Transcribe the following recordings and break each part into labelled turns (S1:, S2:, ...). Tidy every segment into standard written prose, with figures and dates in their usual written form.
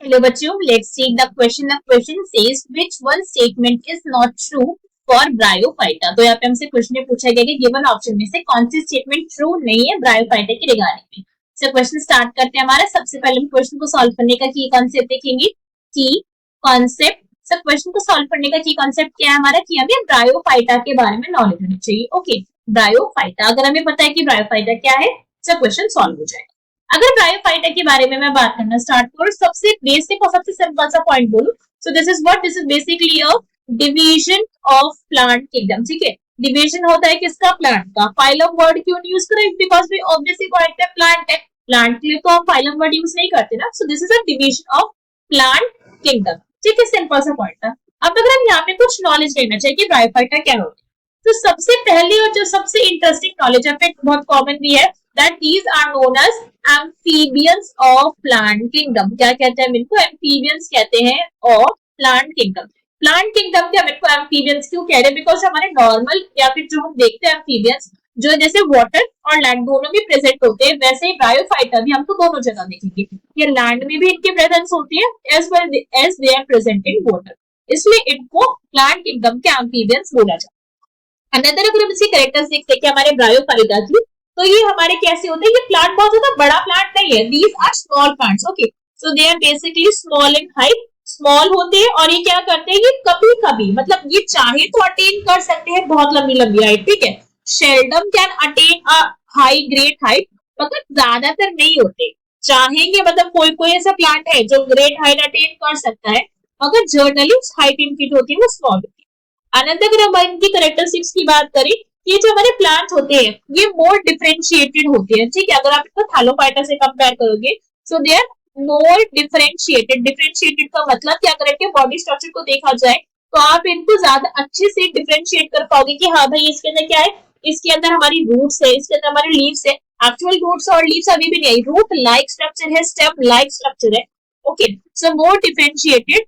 S1: Hello बच्चों, let's take the question. The question says which one statement is not true for Bryophyta. तो यहाँ पे हमसे question में पूछा गया कि गिवन ऑप्शन में से कौन सी स्टेटमेंट ट्रू नहीं है ब्रायोफाइटा के रिगार्डिंग में. तो क्वेश्चन स्टार्ट करते हैं. हमारा सबसे पहले हम क्वेश्चन को सॉल्व करने का की कॉन्सेप्ट देखेंगे. की कॉन्सेप्ट, सब क्वेश्चन को सॉल्व करने का की कॉन्सेप्ट क्या है हमारा, कि हमें ब्रायोफाइटा के बारे में नॉलेज होनी चाहिए. ओके, ब्रायोफाइटा, अगर हमें पता है कि ब्रायोफाइटा क्या है, सब क्वेश्चन सॉल्व हो जाएगा. अगर ब्रायोफाइटा के बारे में मैं बात करना स्टार्ट करूं, सबसे बेसिक और सबसे सिंपल सा पॉइंट बोलूं, so this is basically a division of plant kingdom. ठीक है, डिवीजन होता है किसका, प्लांट का. फाइलम वर्ड क्यों यूज करें, बिकॉज वी ऑब्वियसली पॉइंट है प्लांट है, प्लांट के लिए तो हम फाइलम वर्ड यूज नहीं करते ना. So this is a division of plant kingdom. ठीक है, सिंपल सा पॉइंट था. अब अगर हम यहाँ पे कुछ नॉलेज लेना चाहिए कि ब्रायोफाइटा क्या होती है, तो सबसे पहले और जो सबसे इंटरेस्टिंग नॉलेज है, बहुत कॉमन भी है, that these are known as amphibians of plant kingdom. क्या कहते हैं इनको, amphibians कहते हैं of plant kingdom. Plant kingdom के हम इनको एम्फीबियंस क्यों कह रहे हैं, बिकॉज हमारे नॉर्मल या फिर जो हम देखते हैं एम्फीबियंस, जो जैसे वाटर और लैंड दोनों में प्रेजेंट होते हैं, वैसे ही ब्रायोफाइटा भी हमको दोनों जगह देखेंगे. ये लैंड में भी इनकी प्रेजेंस होती है as well as they are present in water, इसलिए इनको प्लांट किंगडम के एम्फीबियंस बोला जाता है. अनदर अगर हम इसकी कैरेक्टरिस्टिक्स देखें हमारे ब्रायोफाइटा की, तो ये हमारे कैसे होते हैं, ये प्लांट बहुत ज्यादा बड़ा प्लांट नहीं है. These are small plants. Okay, so they are basically small in height, small होते हैं. और ये क्या करते हैं, ये कभी कभी, मतलब ये चाहे तो अटेन कर सकते हैं बहुत लंबी लंबी हाइट. ठीक है, seldom can attain a high great height, मतलब ज्यादातर नहीं होते. चाहेंगे, मतलब कोई कोई ऐसा प्लांट है जो ग्रेट हाइट अटेन कर सकता है, मगर जर्नली हाइट इनकी होती है वो स्मॉल होती है. अनदर अगर हम इनकी कैरेक्टरिस्टिक्स की बात करें, ये जो हमारे प्लांट होते हैं ये मोर डिफरेंशिएटेड होते हैं. ठीक है, अगर आप इसको थैलोफाइटा से कंपेयर करोगे, so they are more differentiated. Differentiated का मतलब कि अगर इनके बॉडी स्ट्रक्चर को देखा जाए, तो आप इनको ज्यादा अच्छे से डिफरेंशिएट कर पाओगे कि हाँ भाई इसके अंदर क्या है, इसके अंदर हमारी रूट्स है, इसके अंदर हमारे लीव्स है. एक्चुअल रूट्स और लीव्स अभी भी नहीं आई, रूट लाइक स्ट्रक्चर है, स्टेम लाइक स्ट्रक्चर है. ओके, सो मोर डिफरेंशिएटेड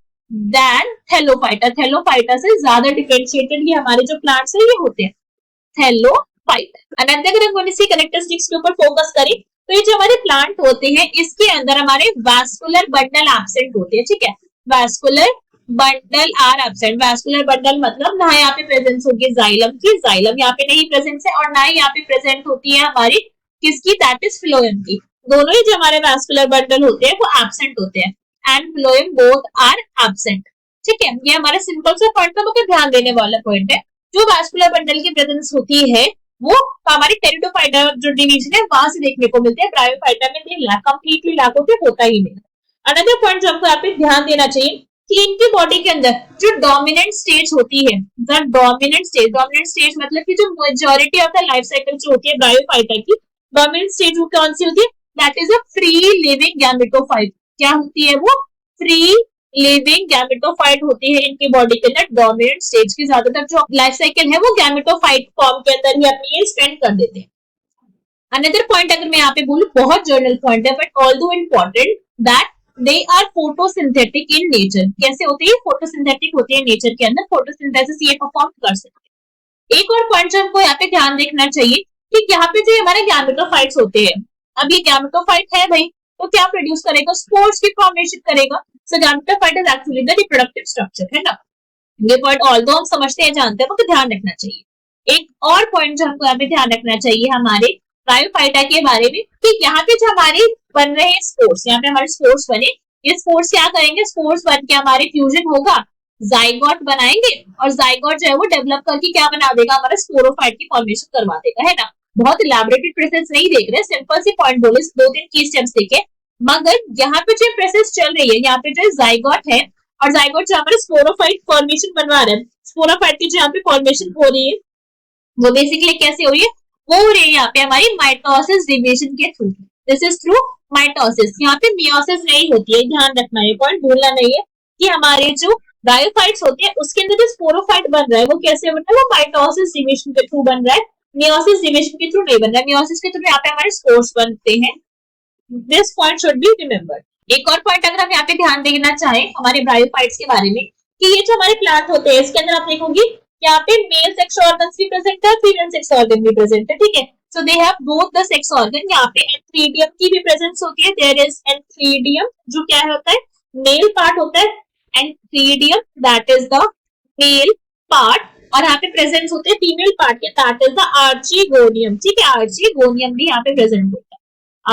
S1: देन थैलोफाइटा. थैलोफाइटा से ज्यादा डिफरेंशिएटेड ये हमारे जो प्लांट्स है ये होते हैं, थैलोफाइटा. अनदर अगर हम इसी कैरेक्टरिस्टिक्स के ऊपर फोकस करें, तो ये जो हमारे प्लांट होते हैं इसके अंदर हमारे वास्कुलर बंडल एब्सेंट होते हैं. ठीक है, vascular bundle are absent. Vascular bundle मतलब ना यहाँ पे प्रेजेंस होगी जाइलम की, जाइलम यहाँ पे नहीं प्रेजेंस है, और ना ही यहाँ पे प्रेजेंट होती है हमारी किसकी, दैट इज फ्लोएम की. दोनों ही जो हमारे वास्कुलर बंडल होते हैं वो एब्सेंट होते हैं, and phloem both are absent. ठीक है, ये हमारा सिंपल सा पॉइंट था, मगर ध्यान देने वाला पॉइंट है. जो वास्कुलर बंडल की प्रेजेंस होती है वो हमारी टेरिडोफाइटा जो डिवीजन है वहां से देखने को मिलते हैं. ब्रायोफाइटा में कंप्लीटली लैक होते, होता ही नहीं. अनदर पॉइंट जो हमको यहाँ पे ध्यान देना चाहिए कि इनकी बॉडी के अंदर जो डोमिनेंट स्टेज होती है, द डोमिनेंट स्टेज मतलब कि जो majority of the life cycle जो होती है ब्रायोफाइटा की, डोमिनेंट स्टेज वो कौन सी होती है, that is a free living gametophyte. क्या होती है वो, फ्री लिविंग गैमेटोफाइट होती है इनकी बॉडी के अंदर. डोमिनेंट स्टेज की ज्यादातर जो लाइफ साइकिल है वो गैमेटोफाइट फॉर्म के अंदर ही अपनी स्पेंड कर देते हैं. अनदर पॉइंट अगर मैं यहाँ पे बोलूं, बहुत जर्नल पॉइंट है, but although important, that they are photosynthetic in nature. कैसे होती है, फोटोसिंथेटिक होती है नेचर के अंदर, फोटोसिंथेसिस ये परफॉर्म कर सकते हैं. एक और पॉइंट जो हमको यहाँ पे ध्यान देखना चाहिए कि यहाँ पे जो हमारे गैमेटोफाइट्स होते हैं, अब ये गैमेटोफाइट है भाई, तो क्या प्रोड्यूस करेगा, स्पोर्स की फॉर्मेशन करेगा. So gametophyte is actually the reproductive structure, है ना. ये पॉइंट ऑल्दो हम समझते हैं, जानते हैं, तो ध्यान रखना चाहिए. एक और पॉइंट जो हमको यहाँ पे ध्यान रखना चाहिए हमारे ब्रायोफाइटा के बारे में, कि यहाँ पे जो हमारे बन रहे हैं स्पोर्स, यहाँ पे हमारे स्पोर्स बने, ये स्पोर्स क्या करेंगे, स्पोर्स बन के हमारे फ्यूजन होगा, जाइगोट बनाएंगे, और जाइगोट जो है वो डेवलप करके क्या बना देगा, हमारा स्पोरोफाइट की फॉर्मेशन करवा देगा, है ना. बहुत इलैबोरेटेड प्रोसेस नहीं देख रहे, सिंपल सी पॉइंट बोले, दो तीन की स्टेप्स देखे, मगर यहाँ पे जो प्रोसेस चल रही है, यहाँ पे जो जाइगोट है, और जाइगोट जो हमारे स्पोरोफाइट फॉर्मेशन बनवा रहे हैं, स्पोरोफाइट की जो यहाँ पे फॉर्मेशन हो रही है वो बेसिकली कैसे हो रही है, वो हो रही है यहाँ पे हमारी माइटोसिस डिवीजन के through. This is through mitosis. यहाँ पे मियोसिस नहीं होती है, ध्यान रखना, ये पॉइंट भूलना नहीं है कि हमारे जो ब्रायोफाइट्स होते हैं उसके अंदर जो स्पोरोफाइट बन रहा है वो कैसे बन रहा है, वो माइटोसिस डिवीजन के थ्रू बन रहा है, मियोसिस डिवीजन के थ्रू नहीं बन रहा है. मियोसिस के थ्रू यहाँ पे हमारे स्पोर्स बनते हैं. This point should be remembered. एक और पॉइंट अगर हम यहाँ पे ध्यान देना चाहें हमारे ब्रायोफाइट्स के बारे में, कि ये जो हमारे प्लांट होते हैं इसके अंदर आप देखोगे यहाँ पे मेल सेक्स ऑर्गन्स भी प्रेजेंट है, फीमेल सेक्स ऑर्गन भी प्रेजेंट है. ठीक है, so they have both the sex organ. यहाँ पे एंथ्रीडियम की भी प्रेजेंस होती है, देयर इज एंथ्रीडियम जो क्या होता है, मेल पार्ट होता है, antheridium that is the male part, और यहाँ पे प्रेजेंट होते हैं फीमेल पार्ट के, दैट इज द आर्चिगोनियम। ठीक है, आर्चिगोनियम भी यहाँ पे प्रेजेंट होता है,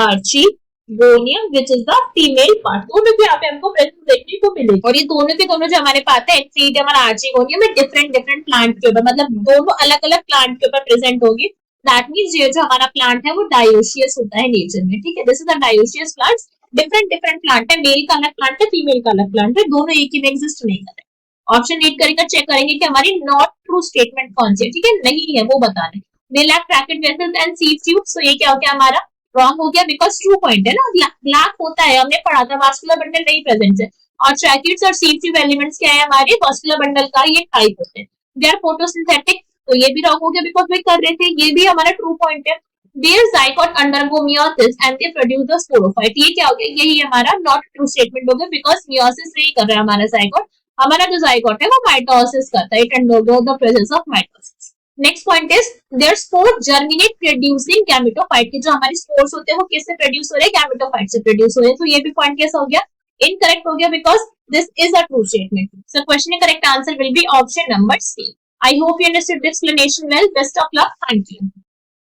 S1: archegonium which is the female part. दोनों भी यहाँ पे हमको प्रेजेंट देखने को मिलेगी, और ये दोनों के दोनों जो हमारे पास है एंथ्रीडियम और आर्चिगोनियम में डिफरेंट डिफरेंट प्लांट के ऊपर, मतलब दोनों अलग अलग प्लांट के ऊपर प्रेजेंट होगी। दैट मीन्स ये जो हमारा प्लांट है वो डायोशियस होता है नेचर में। ठीक है, this is a dioecious plant. Different different plant है, मेल का अलग प्लांट है, फीमेल का अलग प्लांट है, दोनों एक ही में एग्जिस्ट नहीं कर रहे। ऑप्शन रीड करेंगे, चेक करेंगे कि हमारी नॉट ट्रू स्टेटमेंट कौन सी है। ठीक है, नहीं है वो बताना है। They lack bracket vessels and seed tubes, तो ये क्या हो गया हमारा रॉन्ग हो गया, बिकॉज ट्रू पॉइंट है ना, लैक होता है, हमने पढ़ा था वास्कुलर बंडल नहीं प्रेजेंट है। और ट्रैकिड्स और सीड ट्यूब एलिमेंट्स क्या है हमारे वास्कुलर बंडल का ये टाइप होते हैं। दे आर फोटोसिंथेटिक, तो ये भी रॉन्ग हो गया बिकॉज वे कर रहे थे, ये भी हमारा ट्रू पॉइंट है। Their zygote undergo meiosis and they produce the sporophyte, ये क्या हो गया, यही हमारा नॉट ट्रू स्टेटमेंट हो गया, बिकॉज meiosis नहीं कर रहा है हमारा zygote, हमारा जो zygote है वो माइटोसिस करता है, it undergo the presence of mitosis। Next point is their spore germinate producing gametophyte, के जो हमारे स्पोर्स होते हैं वो किससे प्रोड्यूस हो रहे हैं, गैमेटोफाइट से प्रोड्यूस हो रहे हैं। तो ये भी पॉइंट कैसा हो गया, इनकरेक्ट हो गया, because this is a true statement. So question का correct answer will be option number C. I hope you understood the explanation well. Best of luck. Thank you.